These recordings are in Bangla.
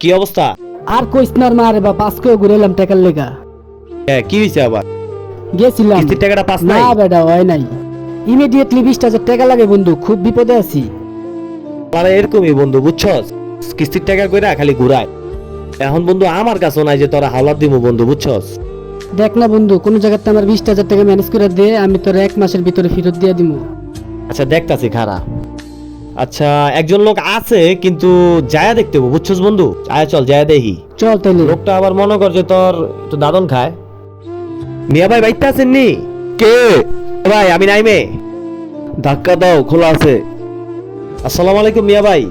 কি অবস্থা? আর কইস না মা রে বাপ, আজকেও ঘুরাইলাম টাকার লেগা। কি হয়েছে আবার? গেছিলাম কিস্তির টাকাটা পাস না নাই? বেটা, হয় নাই। ইমিডিয়েটলি 20,000 টাকা লাগে বন্ধু, খুব বিপদে আছি। আরে এরকমই বন্ধু, বুঝছস, কিস্তির টাকা কইরা খালি ঘুরায়। এখন বন্ধু আমার কাছে নাই যে তোরা হাওলাত দিব বন্ধু, বুঝছস। দেখ না বন্ধু, কোন জায়গাতে আমার 20,000 টাকা ম্যানেজ করে দে, আমি তোর 1 মাসের ভিতরে ফেরত দিয়ে দিব। আচ্ছা দেখতাছি খারা। আচ্ছা একজন লোক আছে কিন্তু যায়া দেখতে হবে, বুঝছস বন্ধু। আয় চল যায়া দেখি। চল তাইলে। লোকটা আবার মনে কর যে তোর একটু দাদন খায়। মিয়া ভাই বাইতে আছেন নি? কে? ভাই আমি নাইমে। ধাক্কা দাও, খোলা আছে। আসসালামু আলাইকুম মিয়া ভাই।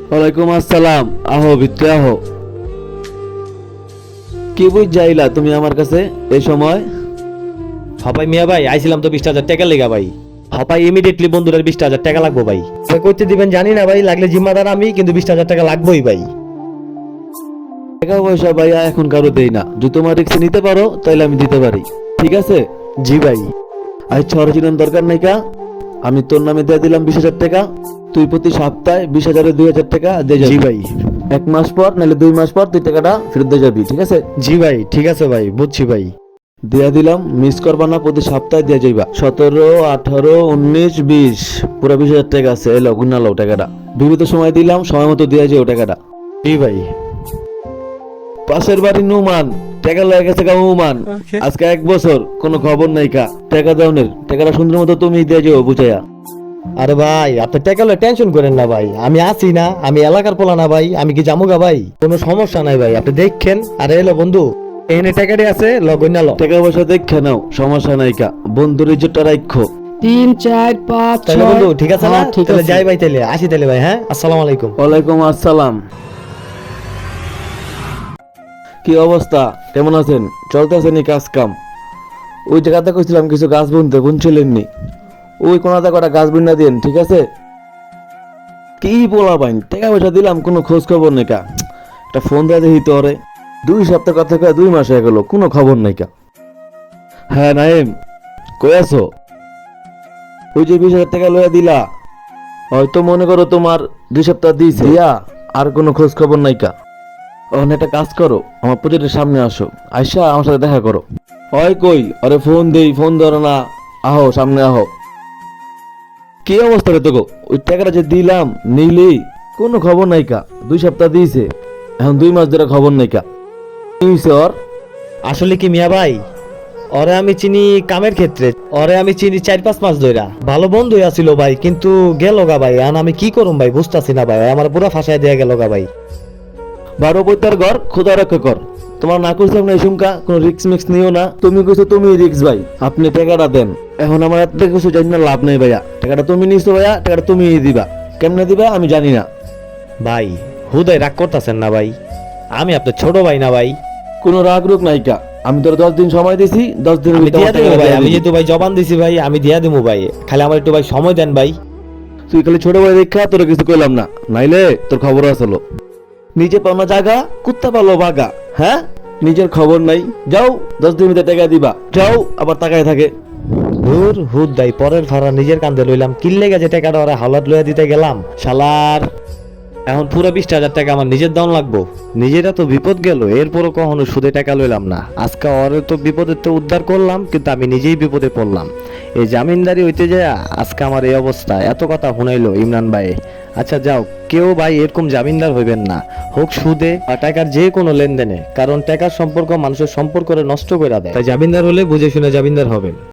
ওয়ালাইকুম আসসালাম। আহো ভিতরে আহো। কি বুঝ যাইলা তুমি আমার কাছে এই সময়? হাপাই মিয়া ভাই আইছিলাম তো 20,000 টাকা লেগা ভাই। হাপাই ইমিডিয়েটলি বন্ধুদের 20,000 টাকা লাগবো ভাই। কইতে দিবেন জানি না ভাই, লাগলে জিম্মাদার আমি, কিন্তু 20,000 টাকা লাগবেই ভাই। টাকা পয়সা ভাইয়া এখন কারো দেই না, যদি তোমার রিক্স নিতে পারো তাহলে আমি দিতে পারি, ঠিক আছে? জি ভাই। আজ ছড়াছিলেন দরকার নাই কা, আমি তোর নামে দিয়ে দিলাম 20,000 টাকা। তুই প্রতি সপ্তাহে 20,000 2,000 টাকা দিয়ে যাবি। জি ভাই। 1 মাস পর নাহলে 2 মাস পর তুই টাকাটা ফেরত দিয়ে যাবি, ঠিক আছে? জি ভাই ঠিক আছে ভাই, বুঝছি ভাই। দিয়া দিলাম, মিস করবা না, প্রতি সপ্তাহে দিয়ে যাইবা। 17, 18, 19, 20 পুরো 20,000 টাকা আছে। এলো গুনা লও টাকাটা। বিগত সময় দিলাম, সময় মতো দিয়ে যাও টাকাটা। জি ভাই। পাশের বাড়ি নুমান টাকা লয়ে গেছে গা উমান। আজকে 1 বছর কোনো খবর নাই কা। টাকা দাওনের টাকাটা সুন্দর মতো তুমি দিয়ে যাও বুঝাইয়া। আরে ভাই আপনি টাকা লয়ে টেনশন করেন না ভাই, আমি আছি না, আমি এলাকার পোলা না ভাই, আমি কি জামুগা ভাই, কোনো সমস্যা নাই ভাই, আপনি দেখেন। আরে এলো বন্ধু, এনে টাকাটি আছে, লগইনা ল। টাকা পয়সা দেখে নাও, সমস্যা নাই কা। বন্ধুর ইজ্জতটা রাখো। 3 4 5 তাহলে 6 বন্ধু ঠিক আছে না? ঠিক তাহলে আছে। যাই ভাই, তাহলে আসি তাহলে ভাই। হ্যাঁ আসসালামু আলাইকুম। ওয়ালাইকুম আসসালাম। কি অবস্থা, কেমন আছেন? চলতেছে নি কাজ কাম? ওই জায়গাতে কইছিলাম কিছু গাছ বুনতে, বুনছিলেন নি? ওই কোনাতে কটা গাছ বুনা দিন, ঠিক আছে? কি বলা বাইন, টাকা পয়সা দিলাম, কোনো খোঁজ খবর নেই কা। একটা ফোন দিয়ে দেখি তো ওরে। 2 সপ্তাহ কথা কয়ে 2 মাস হয়ে গেল, কোনো খবর নেই কা। হ্যাঁ নাইম, কই আছো? ওই যে 20,000 টাকা লইয়া দিলা, হয়তো মনে করো তোমার 2 সপ্তাহ দিয়েছি, দিয়া আর কোনো খোঁজ খবর নাই কা। ওখানে একটা কাজ করো, আমার প্রজেক্টের সামনে আসো, আইসা আমার সাথে দেখা করো। হয় কই, আরে ফোন দেই, ফোন ধরো না। আহো সামনে আহো। কি অবস্থা রে তোকে? ওই টাকাটা যে দিলাম নিলি, কোনো খবর নাই কা। 2 সপ্তাহ দিয়েছে, এখন 2 মাস ধরে খবর নাই কা। কি হইছে ওর? আসলে কি মিয়া ভাই, ওরে আমি চিনি কামের ক্ষেত্রে, ওরে আমি চিনি 4-5 মাস ধইরা। ভালো বন্ধু আছিল ভাই, কিন্তু গেল গা ভাই। এখন আমি কি করুম ভাই, বুঝতাছি না ভাই, আমার পুরো ফাঁসায় দিয়ে গেল গা ভাই। 12 পয়তার ঘর খোদা রক্ষা কর। তোমার না কইছিলাম না এসুমকা কোনো রিক্স মিক্স নিও না? তুমি কইছো তুমি রিক্স ভাই, আপনি টাকাটা দেন। এখন আমার এত থেকে কিছু জানি না, লাভ নেই ভাইয়া। টাকাটা তুমি নিছো ভাইয়া, টাকাটা তুমি দিবা। কেমনে দিবা আমি জানি না। ভাই হুদাই রাগ করতেছেন না ভাই, আমি আপনার ছোট ভাই না ভাই। কোনো রাগ রুক নাই কা। আমি তোর 10 দিন সময় দিছি, 10 দিনের আমি ভিতরে দিয়া আমার দেবো টাকাটা ভাই, দিয়া আমি দিবি। যেহেতু ভাই জবান দিছি ভাই, আমি দিয়া দেবো ভাই, খালি আমার একটু ভাই সময় দেন ভাই। তুই খালি ছোট ভাই দেখা তোর কিছু কইলাম না, নাইলে তোর খবর আসলো। নিজে পাওনা জায়গা কুত্তা পালো বাগা। হ্যাঁ, নিজের খবর নাই। যাও 10 দিনের ভিতরে টাকা দিবা, যাও আবার তাকায় থাকে। ধুর হুদ দাই, পরের ভাড়া নিজের কান্দে লইলাম, কিনলে গেছে টাকাটা ওরা হাওলাত লইয়া দিতে গেলাম শালার। এখন পুরো 20,000 টাকা আমার নিজের দাম লাগবো। নিজেরা তো বিপদ গেল, এরপরও কখনো সুদে টাকা লইলাম না। আজকে ওরে তো বিপদের তো উদ্ধার করলাম, কিন্তু আমি নিজেই বিপদে পড়লাম। এই জামিনদারি হইতে যায় আজকে আমার এই অবস্থা। এত কথা শুনাইলো ইমরান ভাই। আচ্ছা যাও, কেউ ভাই এরকম জামিনদার হইবেন না, হোক সুদে বা টাকার যে কোনো লেনদেনে, কারণ টাকার সম্পর্ক মানুষের সম্পর্ক নষ্ট করে দেয়। তাই জামিনদার হলে বুঝে শুনে জামিনদার হবেন।